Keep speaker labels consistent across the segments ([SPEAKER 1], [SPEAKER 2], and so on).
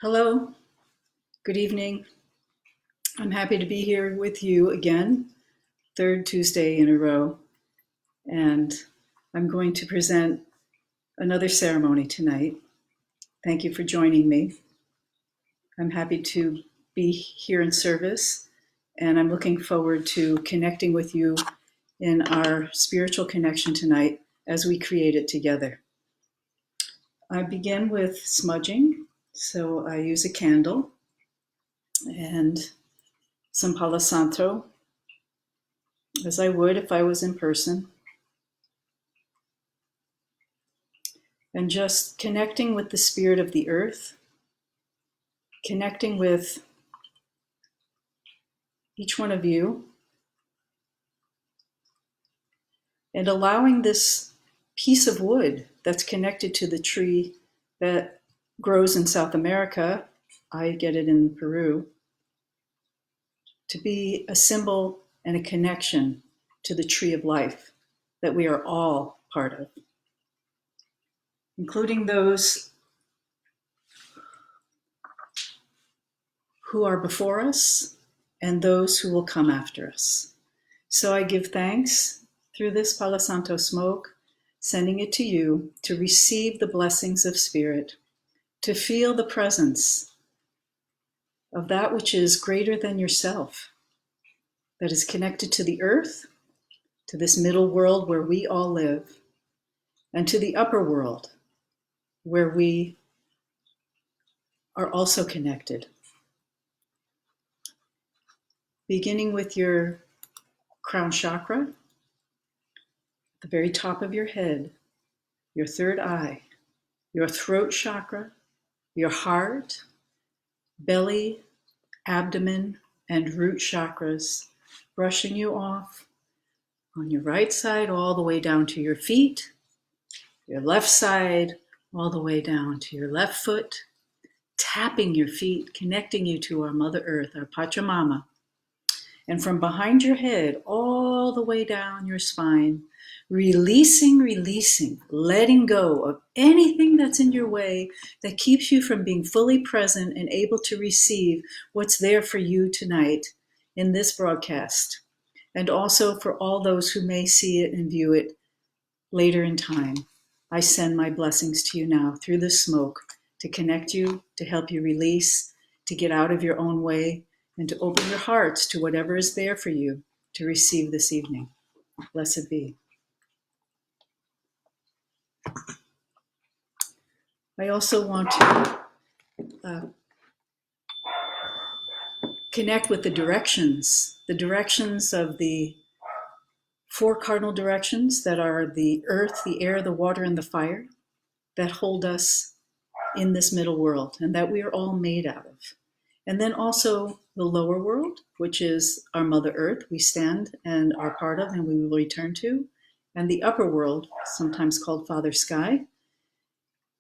[SPEAKER 1] Hello, good evening. I'm happy to be here with you again, third Tuesday in a row, and I'm going to present another ceremony tonight. Thank you for joining me. I'm happy to be here in service, and I'm looking forward to connecting with you in our spiritual connection tonight as we create it together. I begin with smudging, so I use a candle and some Palo Santo, as I would if I was in person, and just connecting with the spirit of the earth, connecting with each one of you, and allowing this piece of wood that's connected to the tree that grows in South America, I get it in Peru, to be a symbol and a connection to the tree of life that we are all part of, including those who are before us and those who will come after us. So I give thanks through this Palo Santo smoke, sending it to you to receive the blessings of spirit, to feel the presence of that which is greater than yourself, that is connected to the earth, to this middle world where we all live, and to the upper world where we are also connected. Beginning with your crown chakra, the very top of your head, your third eye, your throat chakra, your heart, belly, abdomen, and root chakras, brushing you off on your right side all the way down to your feet, your left side all the way down to your left foot, tapping your feet, connecting you to our Mother Earth, our Pachamama. And from behind your head all the way down your spine, releasing, letting go of anything that's in your way that keeps you from being fully present and able to receive what's there for you tonight in this broadcast, and also for all those who may see it and view it later in time. I send my blessings to you now through the smoke to connect you, to help you release, to get out of your own way, and to open your hearts to whatever is there for you to receive this evening. Blessed be. I also want to connect with the directions of the four cardinal directions that are the earth, the air, the water, and the fire that hold us in this middle world and that we are all made out of. And then also the lower world, which is our Mother Earth, we stand and are part of and we will return to, and the upper world, sometimes called Father Sky,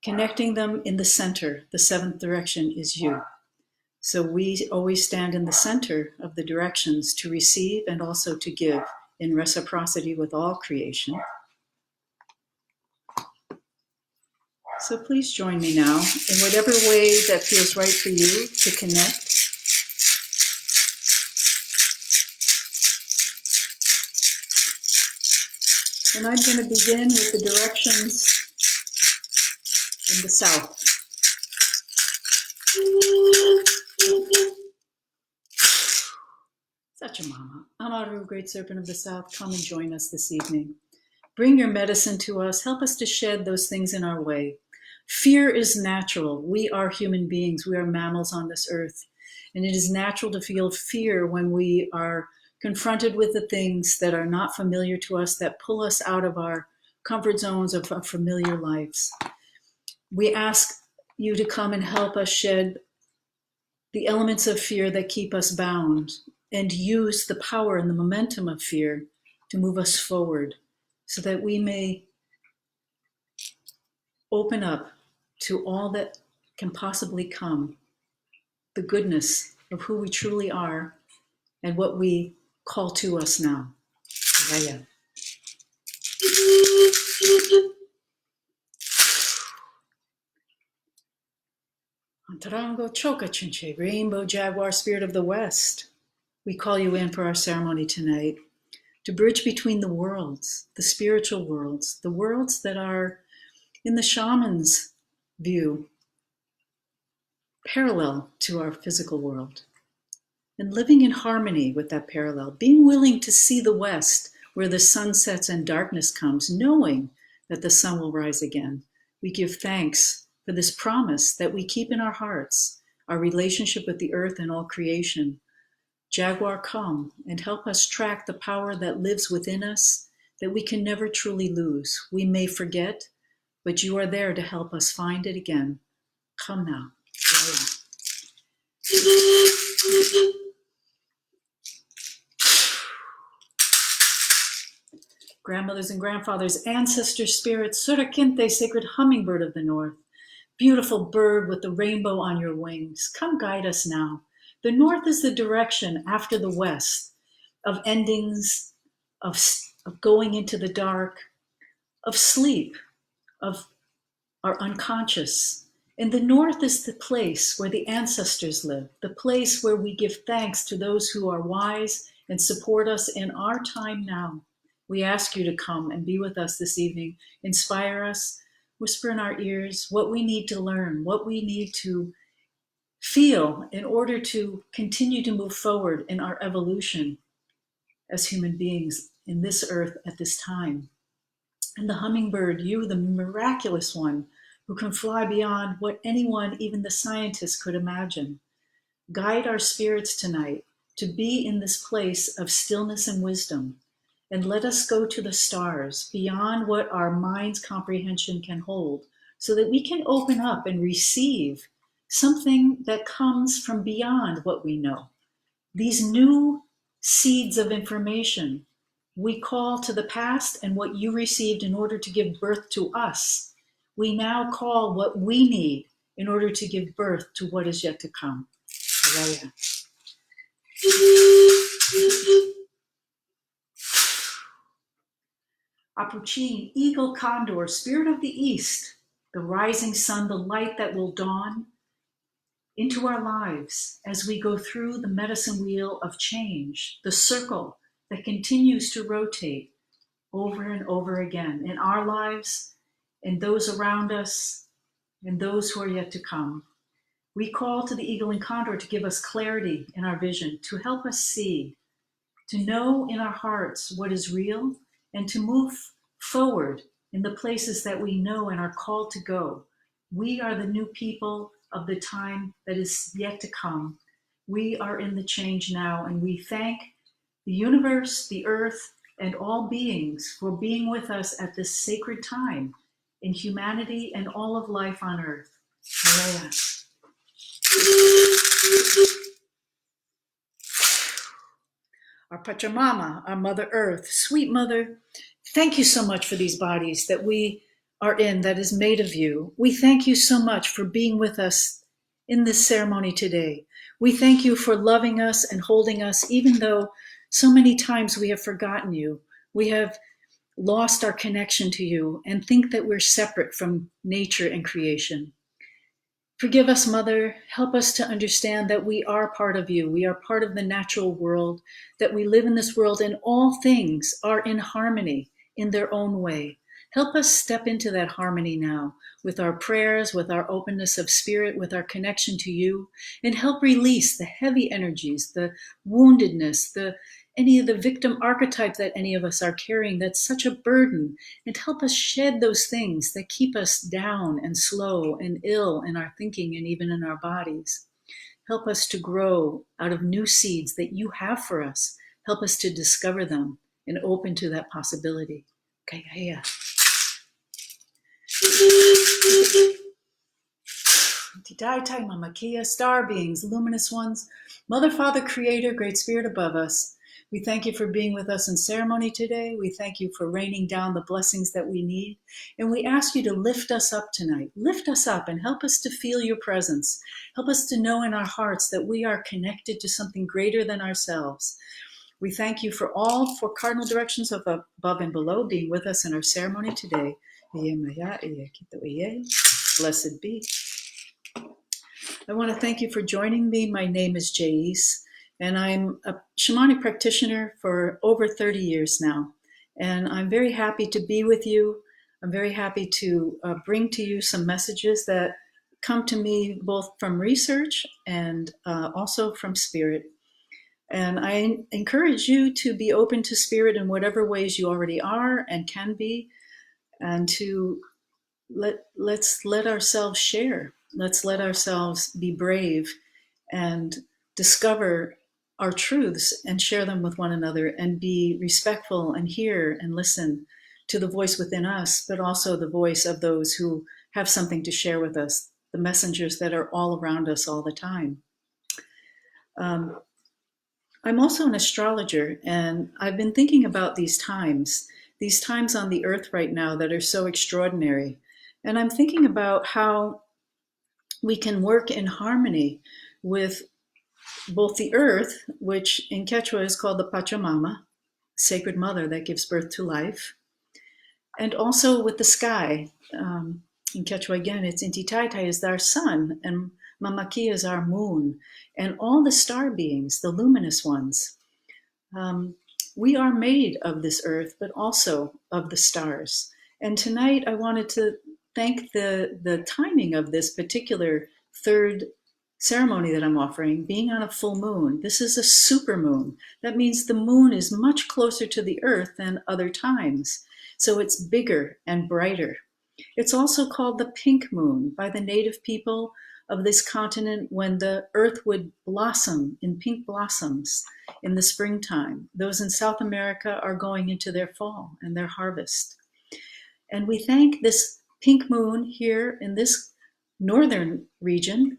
[SPEAKER 1] connecting them in the center. The seventh direction is you. So we always stand in the center of the directions to receive and also to give in reciprocity with all creation. So please join me now in whatever way that feels right for you to connect. And I'm going to begin with the directions in the south. Sachamama, Amaru, Great Serpent of the South, come and join us this evening. Bring your medicine to us. Help us to shed those things in our way. Fear is natural. We are human beings. We are mammals on this earth. And it is natural to feel fear when we are confronted with the things that are not familiar to us, that pull us out of our comfort zones of our familiar lives. We ask you to come and help us shed the elements of fear that keep us bound and use the power and the momentum of fear to move us forward so that we may open up to all that can possibly come, the goodness of who we truly are and what we call to us now. Raya. Tarango Choka Chinche, Rainbow Jaguar Spirit of the West. We call you in for our ceremony tonight to bridge between the worlds, the spiritual worlds, the worlds that are in the shaman's view, parallel to our physical world, and living in harmony with that parallel, being willing to see the West where the sun sets and darkness comes, knowing that the sun will rise again. We give thanks for this promise that we keep in our hearts, our relationship with the earth and all creation. Jaguar, come and help us track the power that lives within us that we can never truly lose. We may forget, but you are there to help us find it again. Come now. Grandmothers and grandfathers, ancestor spirits, Surakinte, sacred hummingbird of the north, beautiful bird with the rainbow on your wings, come guide us now. The north is the direction after the west of endings, of going into the dark, of sleep, of our unconscious. And the north is the place where the ancestors live, the place where we give thanks to those who are wise and support us in our time now. We ask you to come and be with us this evening, inspire us, whisper in our ears what we need to learn, what we need to feel in order to continue to move forward in our evolution as human beings in this earth at this time. And the hummingbird, you, the miraculous one who can fly beyond what anyone, even the scientists, could imagine. Guide our spirits tonight to be in this place of stillness and wisdom. And let us go to the stars beyond what our mind's comprehension can hold, so that we can open up and receive something that comes from beyond what we know. These new seeds of information we call to the past and what you received in order to give birth to us. We now call what we need in order to give birth to what is yet to come. Araya. Apuchin, eagle condor, spirit of the east, the rising sun, the light that will dawn into our lives as we go through the medicine wheel of change, the circle that continues to rotate over and over again in our lives, and those around us, and those who are yet to come. We call to the eagle and condor to give us clarity in our vision, to help us see, to know in our hearts what is real, and to move forward in the places that we know and are called to go. We are the new people of the time that is yet to come. We are in the change now, and we thank the universe, the earth, and all beings for being with us at this sacred time in humanity and all of life on earth. Hallelujah. Our Pachamama, our Mother Earth, sweet Mother, thank you so much for these bodies that we are in, that is made of you. We thank you so much for being with us in this ceremony today. We thank you for loving us and holding us, even though so many times we have forgotten you. We have lost our connection to you and think that we're separate from nature and creation. Forgive us, Mother. Help us to understand that we are part of you. We are part of the natural world, that we live in this world, and all things are in harmony in their own way. Help us step into that harmony now with our prayers, with our openness of spirit, with our connection to you, and help release the heavy energies, the woundedness, any of the victim archetype that any of us are carrying that's such a burden, and help us shed those things that keep us down and slow and ill in our thinking and even in our bodies. Help us to grow out of new seeds that you have for us. Help us to discover them and open to that possibility. Okay, Tidaitai, Mamakia, star beings, luminous ones, Mother, Father, Creator, Great Spirit above us. We thank you for being with us in ceremony today. We thank you for raining down the blessings that we need. And we ask you to lift us up tonight. Lift us up and help us to feel your presence. Help us to know in our hearts that we are connected to something greater than ourselves. We thank you for all four cardinal directions of above and below being with us in our ceremony today. Blessed be. I want to thank you for joining me. My name is Jaes, and I'm a shamanic practitioner for over 30 years now. And I'm very happy to be with you. I'm very happy to bring to you some messages that come to me both from research and also from spirit. And I encourage you to be open to spirit in whatever ways you already are and can be, and to let's let ourselves share. Let's let ourselves be brave and discover our truths and share them with one another and be respectful and hear and listen to the voice within us, but also the voice of those who have something to share with us, the messengers that are all around us all the time. I'm also an astrologer, and I've been thinking about these times on the earth right now that are so extraordinary. And I'm thinking about how we can work in harmony with both the earth, which in Quechua is called the Pachamama, sacred mother that gives birth to life, and also with the sky. In Quechua, again, it's Inti Taitai is our sun, and Mamaki is our moon, and all the star beings, the luminous ones. We are made of this earth, but also of the stars. And tonight I wanted to thank the timing of this particular third ceremony that I'm offering, being on a full moon. This is a super moon. That means the moon is much closer to the earth than other times. So it's bigger and brighter. It's also called the pink moon by the native people of this continent when the earth would blossom in pink blossoms in the springtime. Those in South America are going into their fall and their harvest. And we thank this pink moon here in this northern region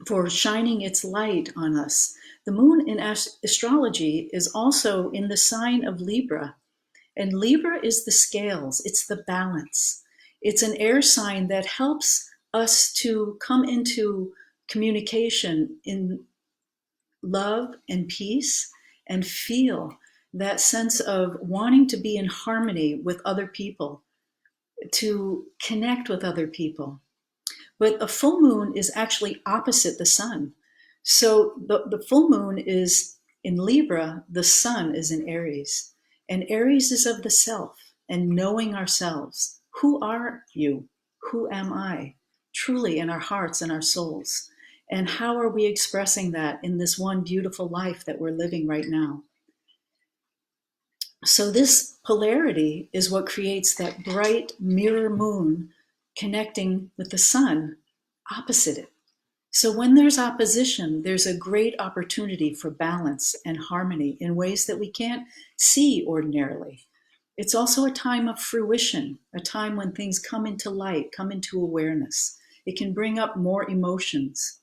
[SPEAKER 1] for shining its light on us. The moon in astrology is also in the sign of Libra. And Libra is the scales, it's the balance. It's an air sign that helps us to come into communication in love and peace and feel that sense of wanting to be in harmony with other people, to connect with other people. But a full moon is actually opposite the sun. So the full moon is in Libra, the sun is in Aries. And Aries is of the self and knowing ourselves. Who are you? Who am I? Truly in our hearts and our souls. And how are we expressing that in this one beautiful life that we're living right now? So this polarity is what creates that bright mirror moon connecting with the sun opposite it. So when there's opposition, there's a great opportunity for balance and harmony in ways that we can't see ordinarily. It's also a time of fruition, a time when things come into light, come into awareness. It can bring up more emotions.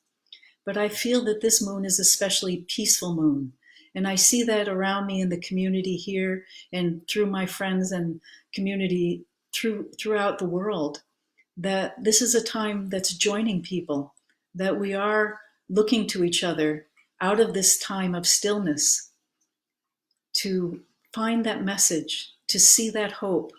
[SPEAKER 1] But I feel that this moon is especially peaceful moon. And I see that around me in the community here and through my friends and community throughout the world, that this is a time that's joining people, that we are looking to each other out of this time of stillness to find that message, to see that hope,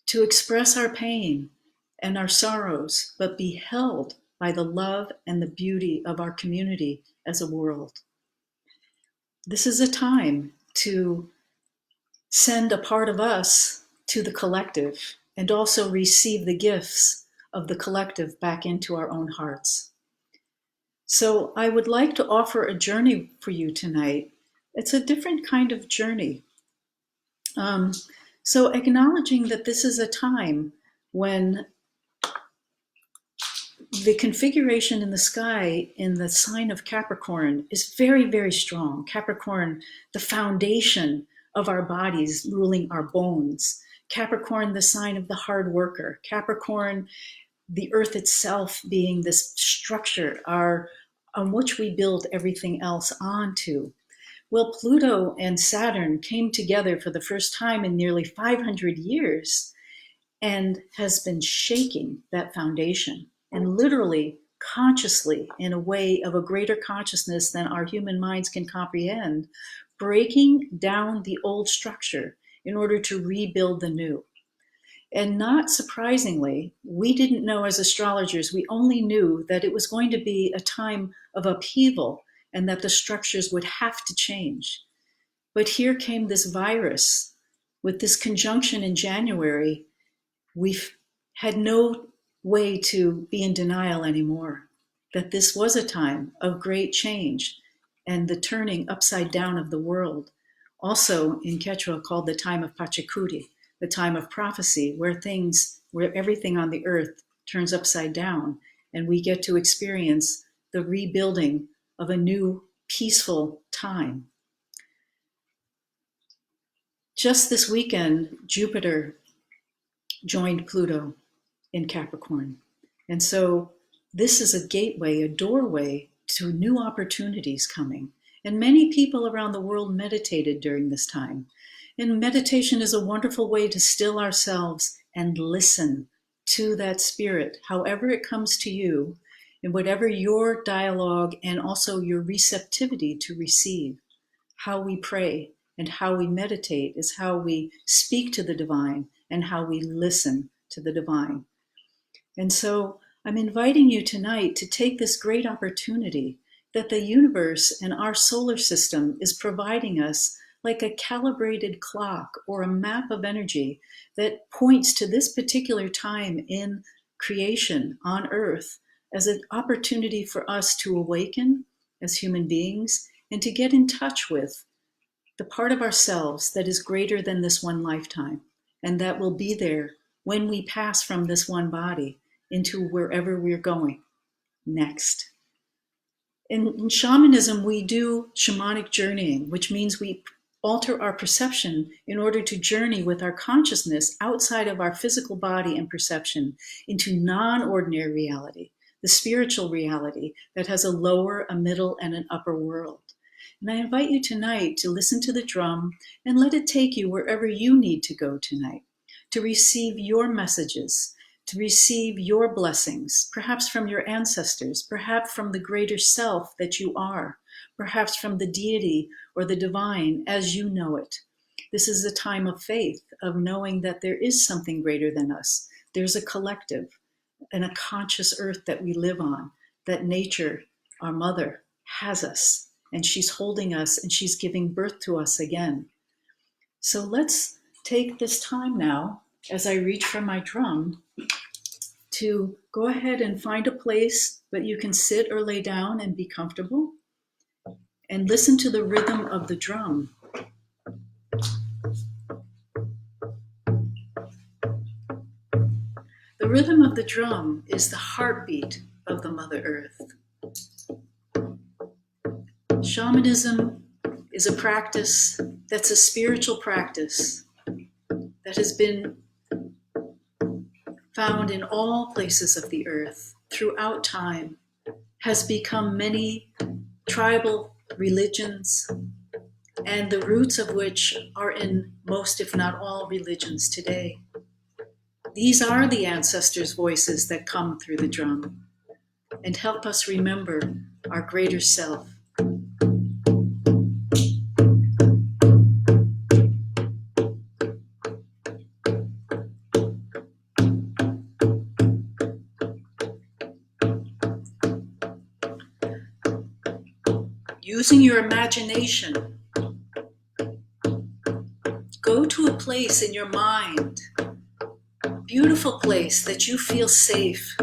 [SPEAKER 1] to express our pain and our sorrows, but be held by the love and the beauty of our community as a world. This is a time to send a part of us to the collective and also receive the gifts of the collective back into our own hearts. So I would like to offer a journey for you tonight. It's a different kind of journey. So acknowledging that this is a time when the configuration in the sky in the sign of Capricorn is very, very strong. Capricorn, the foundation of our bodies, ruling our bones. Capricorn, the sign of the hard worker. Capricorn, the earth itself being this structure on which we build everything else onto. Well, Pluto and Saturn came together for the first time in nearly 500 years and has been shaking that foundation and literally consciously, in a way of a greater consciousness than our human minds can comprehend, breaking down the old structure in order to rebuild the new. And not surprisingly, we didn't know as astrologers, we only knew that it was going to be a time of upheaval and that the structures would have to change. But here came this virus. With this conjunction in January, we've had no way to be in denial anymore, that this was a time of great change and the turning upside down of the world. Also in Quechua called the time of Pachacuri, the time of prophecy, where everything on the earth turns upside down and we get to experience the rebuilding of a new peaceful time. Just this weekend, Jupiter joined Pluto in Capricorn. And so this is a gateway, a doorway to new opportunities coming. And many people around the world meditated during this time. And meditation is a wonderful way to still ourselves and listen to that spirit, however it comes to you, and whatever your dialogue and also your receptivity to receive. How we pray and how we meditate is how we speak to the divine and how we listen to the divine. And so I'm inviting you tonight to take this great opportunity that the universe and our solar system is providing us like a calibrated clock or a map of energy that points to this particular time in creation on Earth as an opportunity for us to awaken as human beings and to get in touch with the part of ourselves that is greater than this one lifetime and that will be there when we pass from this one body into wherever we're going next. In shamanism, we do shamanic journeying, which means we alter our perception in order to journey with our consciousness outside of our physical body and perception into non-ordinary reality, the spiritual reality that has a lower, a middle, and an upper world. And I invite you tonight to listen to the drum and let it take you wherever you need to go tonight, to receive your messages, to receive your blessings, perhaps from your ancestors, perhaps from the greater self that you are, perhaps from the deity or the divine as you know it. This is a time of faith, of knowing that there is something greater than us. There's a collective and a conscious earth that we live on, that nature, our mother, has us, and she's holding us and she's giving birth to us again. So let's take this time now, as I reach for my drum, to go ahead and find a place that you can sit or lay down and be comfortable and listen to the rhythm of the drum. The rhythm of the drum is the heartbeat of the Mother Earth. Shamanism is a practice that's a spiritual practice that has been found in all places of the earth throughout time, has become many tribal religions, and the roots of which are in most, if not all, religions today. These are the ancestors' voices that come through the drum and help us remember our greater self. Using your imagination, go to a place in your mind, beautiful place that you feel safe,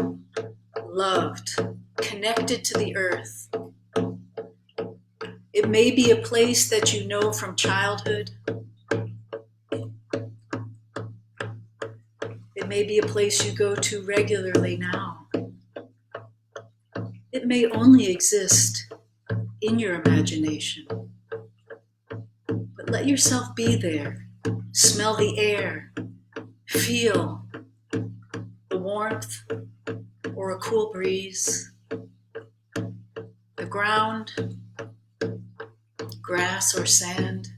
[SPEAKER 1] loved, connected to the earth. It may be a place that you know from childhood. It may be a place you go to regularly now. It may only exist in your imagination. But let yourself be there. Smell the air. Feel the warmth or a cool breeze. The ground, grass or sand.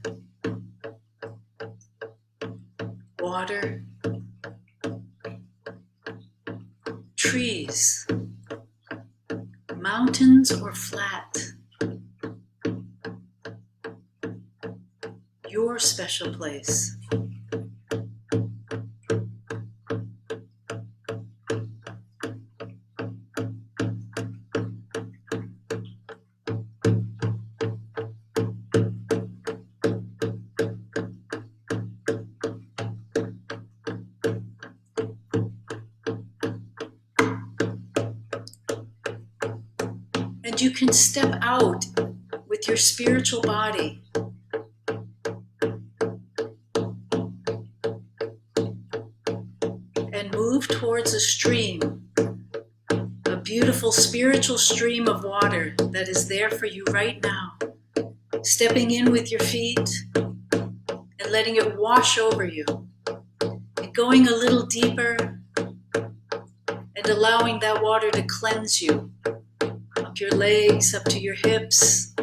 [SPEAKER 1] Water. Trees. Mountains or flat. Your special place. can step out with your spiritual body and move towards a stream, a beautiful spiritual stream of water that is there for you right now. Stepping in with your feet and letting it wash over you, and going a little deeper and allowing that water to cleanse you, up your legs, up to your hips,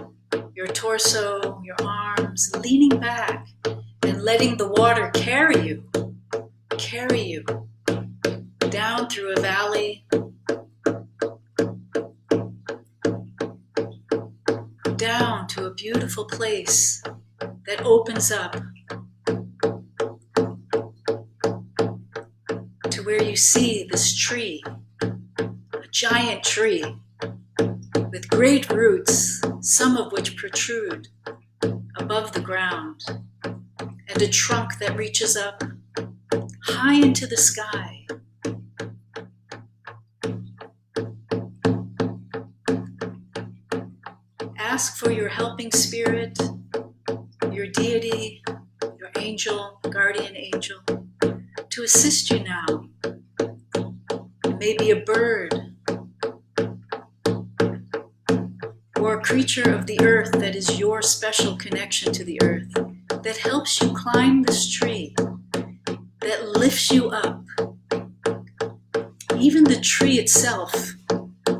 [SPEAKER 1] your torso, your arms, leaning back and letting the water carry you down through a valley, down to a beautiful place that opens up to where you see this tree, a giant tree with great roots, some of which protrude above the ground, and a trunk that reaches up high into the sky. Ask for your helping spirit, your deity, your angel, guardian angel, to assist you now. It may be a bird or a creature of the earth that is your special connection to the earth, that helps you climb this tree, that lifts you up. Even the tree itself,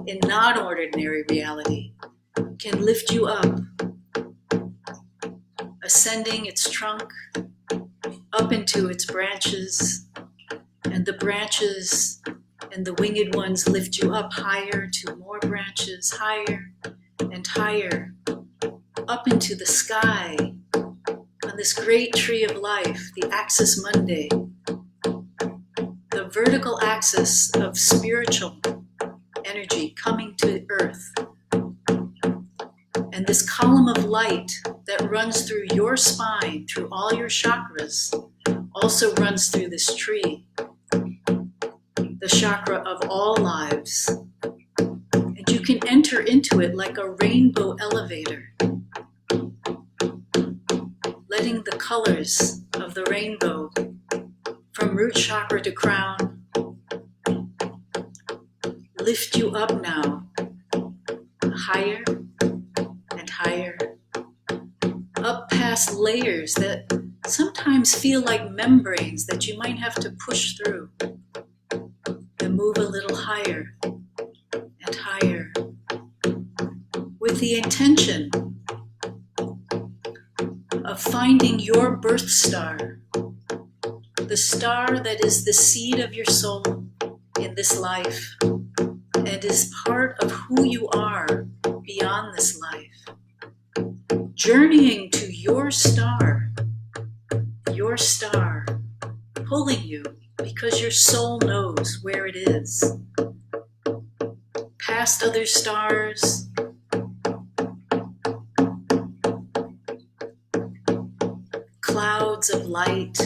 [SPEAKER 1] in non-ordinary reality, can lift you up, ascending its trunk up into its branches, and the branches and the winged ones lift you up higher to more branches, higher and higher, up into the sky, on this great tree of life, the axis Mundi, the vertical axis of spiritual energy coming to earth. And this column of light that runs through your spine, through all your chakras, also runs through this tree, the chakra of all lives. And you can enter into it like a rainbow elevator, letting the colors of the rainbow from root chakra to crown lift you up now, higher and higher, up past layers that sometimes feel like membranes that you might have to push through, and move a little higher and higher, with the intention of finding your birth star, the star that is the seed of your soul in this life and is part of who you are beyond this life. Journeying to your star, pulling you because your soul knows where it is. Past other stars, clouds of light,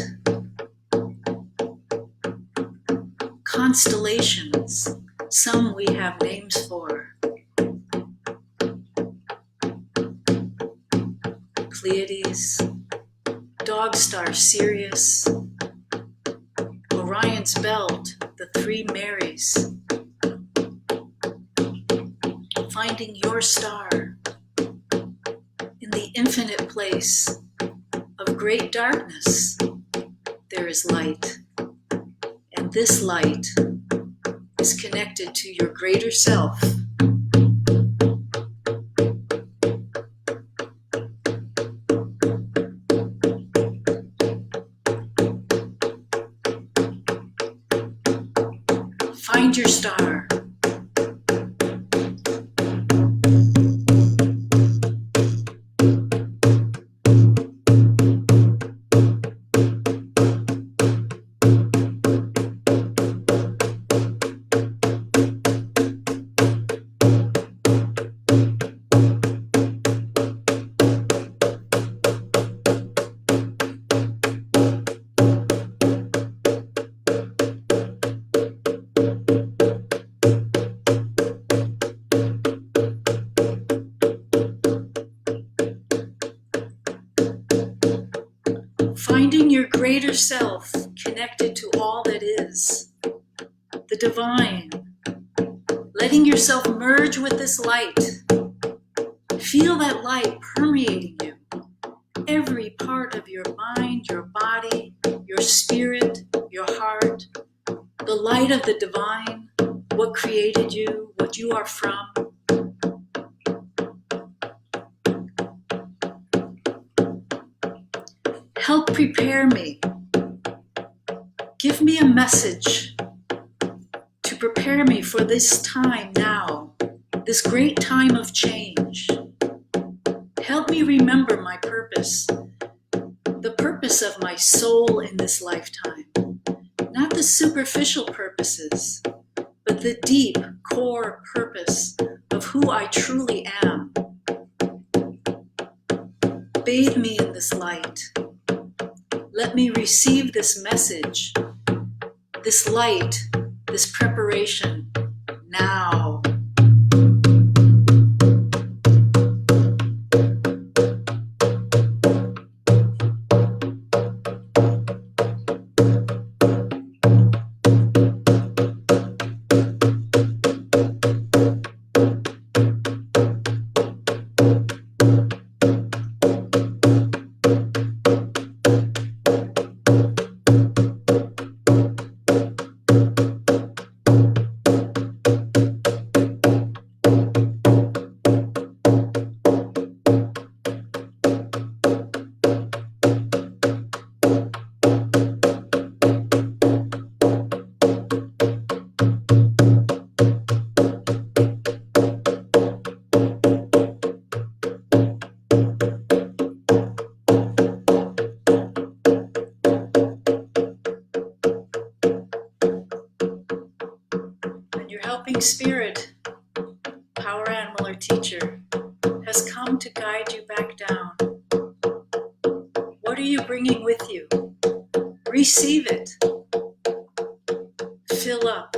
[SPEAKER 1] constellations, some we have names for. Pleiades, dog star Sirius, Orion's belt, the three Marys. Finding your star in the infinite place of great darkness, there is light. And this light is connected to your greater self. Find your star. finding your greater self connected to all that is, the divine, letting yourself merge with this light. Feel that light permeating you, every part of your mind, your body, your spirit, your heart, the light of the divine, what created you, what you are from. Help prepare me. Give me a message to prepare me for this time now, this great time of change. Help me remember my purpose, the purpose of my soul in this lifetime. Not the superficial purposes, but the deep core purpose of who I truly am. Bathe me in this light. Let me receive this message, this light, this preparation now. Your helping spirit, power animal or teacher, has come to guide you back down. What are you bringing with you? Receive it. Fill up.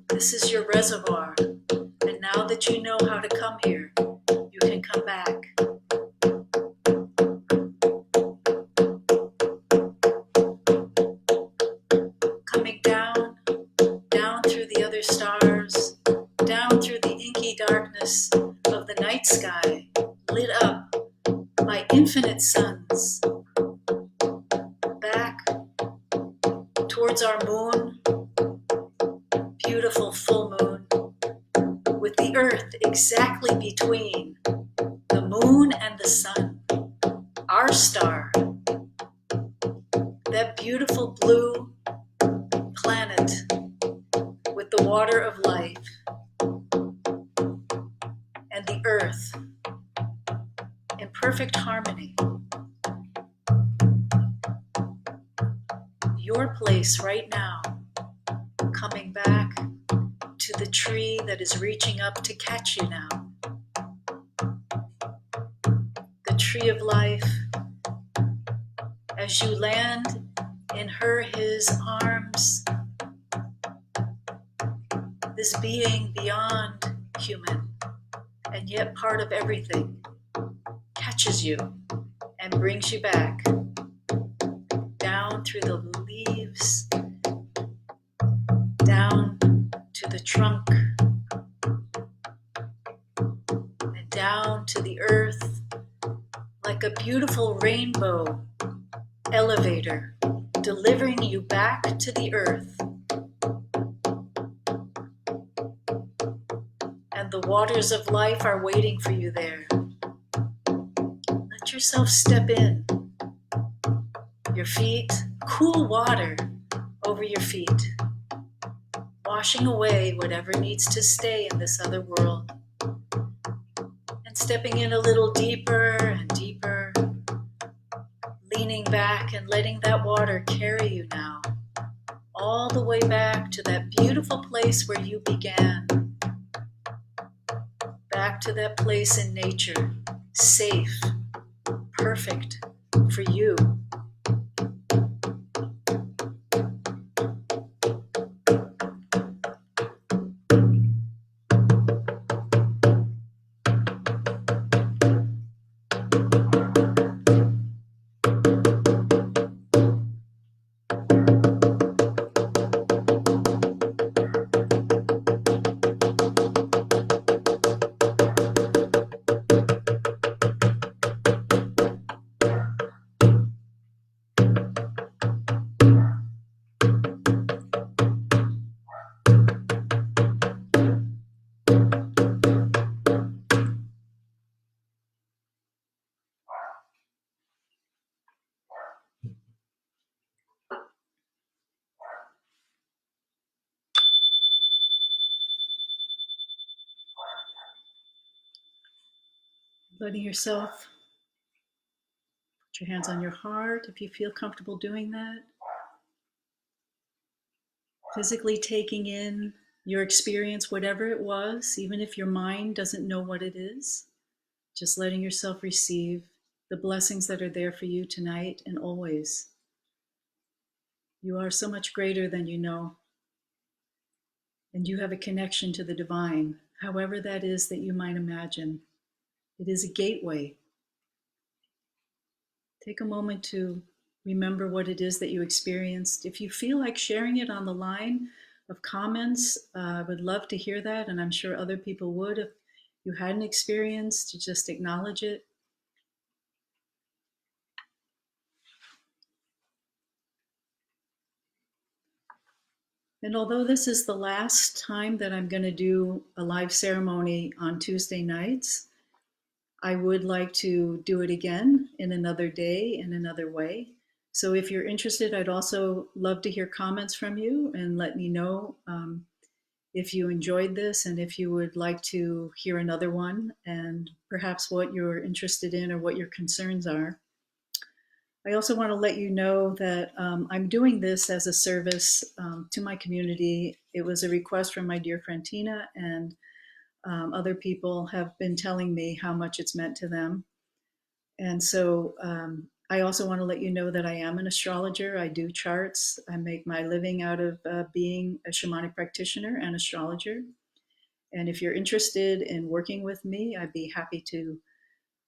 [SPEAKER 1] This is your reservoir. And now that you know how to come here, you can come back. Coming down through the other stars, down through the inky darkness of the night sky, lit up by infinite suns, back towards our moon, beautiful full moon, with the earth exactly between the moon and the sun, our star, that beautiful blue planet with the water of life, and the earth in perfect harmony. Your place right now, coming back to the tree that is reaching up to catch you now. The tree of life, as you land in his arms, this being beyond human and yet part of everything, catches you and brings you back down through the leaves, down to the trunk, and down to the earth like a beautiful rainbow elevator, delivering you back to the earth. And the waters of life are waiting for you there. Let yourself step in. Your feet, cool water over your feet, washing away whatever needs to stay in this other world. And stepping in a little deeper and deeper, leaning back and letting that water carry you now, all the way back to that beautiful place where you began. Back to that place in nature, safe, perfect for you. Letting yourself put your hands on your heart if you feel comfortable doing that. Physically taking in your experience, whatever it was, even if your mind doesn't know what it is. Just letting yourself receive the blessings that are there for you tonight and always. You are so much greater than you know. And you have a connection to the divine, however that is that you might imagine. It is a gateway. Take a moment to remember what it is that you experienced. If you feel like sharing it on the line of comments, I would love to hear that, and I'm sure other people would. If you had an experience, to just acknowledge it. And although this is the last time that I'm going to do a live ceremony on Tuesday nights, I would like to do it again in another day, in another way. So if you're interested, I'd also love to hear comments from you and let me know if you enjoyed this and if you would like to hear another one and perhaps what you're interested in or what your concerns are. I also want to let you know that I'm doing this as a service to my community. It was a request from my dear friend Tina, and other people have been telling me how much it's meant to them. And so I also want to let you know that I am an astrologer. I do charts. I make my living out of being a shamanic practitioner and astrologer. And if you're interested in working with me, I'd be happy to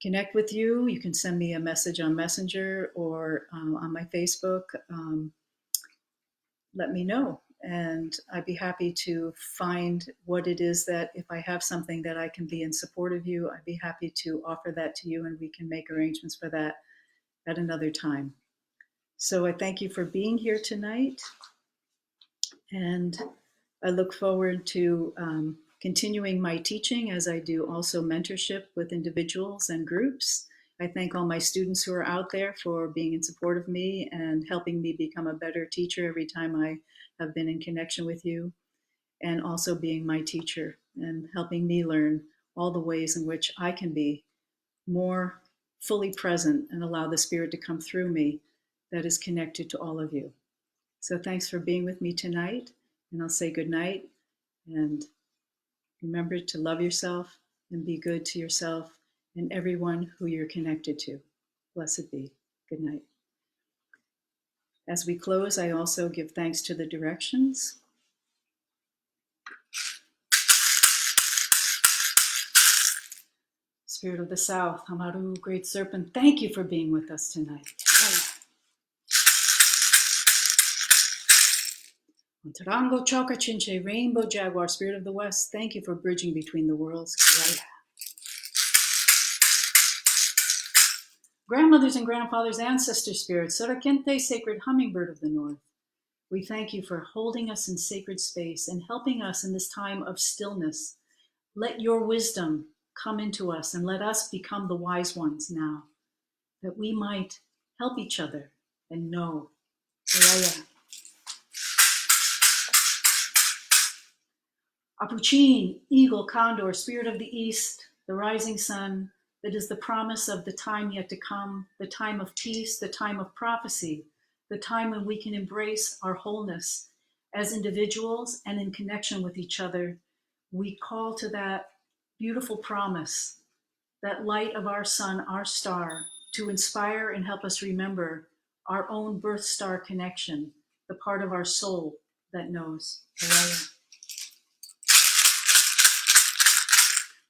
[SPEAKER 1] connect with you. You can send me a message on Messenger or on my Facebook. Let me know. And I'd be happy to find what it is that if I have something that I can be in support of you, I'd be happy to offer that to you and we can make arrangements for that at another time. So I thank you for being here tonight. And I look forward to continuing my teaching as I do also mentorship with individuals and groups. I thank all my students who are out there for being in support of me and helping me become a better teacher every time I have been in connection with you, and also being my teacher and helping me learn all the ways in which I can be more fully present and allow the Spirit to come through me that is connected to all of you. So thanks for being with me tonight, and I'll say good night. And remember to love yourself and be good to yourself and everyone who you're connected to. Blessed be. Good night. As we close, I also give thanks to the directions. Spirit of the South, Hamaru, Great Serpent, thank you for being with us tonight. Tarango Choka Chinche, Rainbow Jaguar, Spirit of the West, thank you for bridging between the worlds. Grandmothers and grandfathers, ancestor spirits, Sorakente, Sacred Hummingbird of the North, we thank you for holding us in sacred space and helping us in this time of stillness. Let your wisdom come into us and let us become the wise ones now, that we might help each other and know. Apuchin, eagle, condor, spirit of the east, the rising sun, that is the promise of the time yet to come, the time of peace, the time of prophecy, the time when we can embrace our wholeness as individuals and in connection with each other. We call to that beautiful promise, that light of our sun, our star, to inspire and help us remember our own birth star connection, the part of our soul that knows.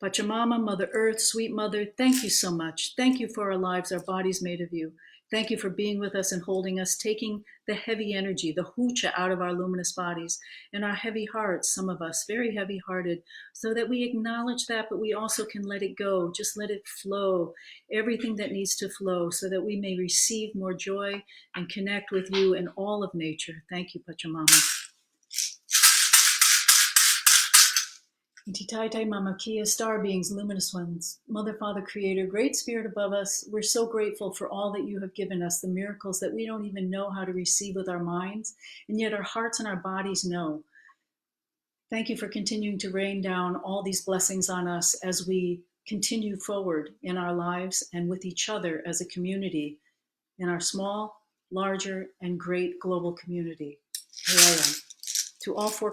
[SPEAKER 1] Pachamama, Mother Earth, Sweet Mother, thank you so much. Thank you for our lives, our bodies made of you. Thank you for being with us and holding us, taking the heavy energy, the hucha out of our luminous bodies and our heavy hearts, some of us very heavy hearted, so that we acknowledge that, but we also can let it go. Just let it flow, everything that needs to flow, so that we may receive more joy and connect with you and all of nature. Thank you, Pachamama. Titaitai Mama Kia, star beings, luminous ones, Mother, Father, Creator, Great Spirit above us, we're so grateful for all that you have given us, the miracles that we don't even know how to receive with our minds, and yet our hearts and our bodies know. Thank you for continuing to rain down all these blessings on us as we continue forward in our lives and with each other as a community, in our small, larger, and great global community. To all four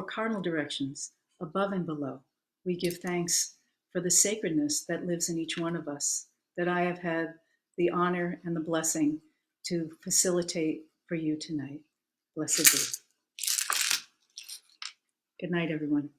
[SPEAKER 1] cardinal directions, above and below, we give thanks for the sacredness that lives in each one of us, that I have had the honor and the blessing to facilitate for you tonight. Blessed be. Good night, everyone.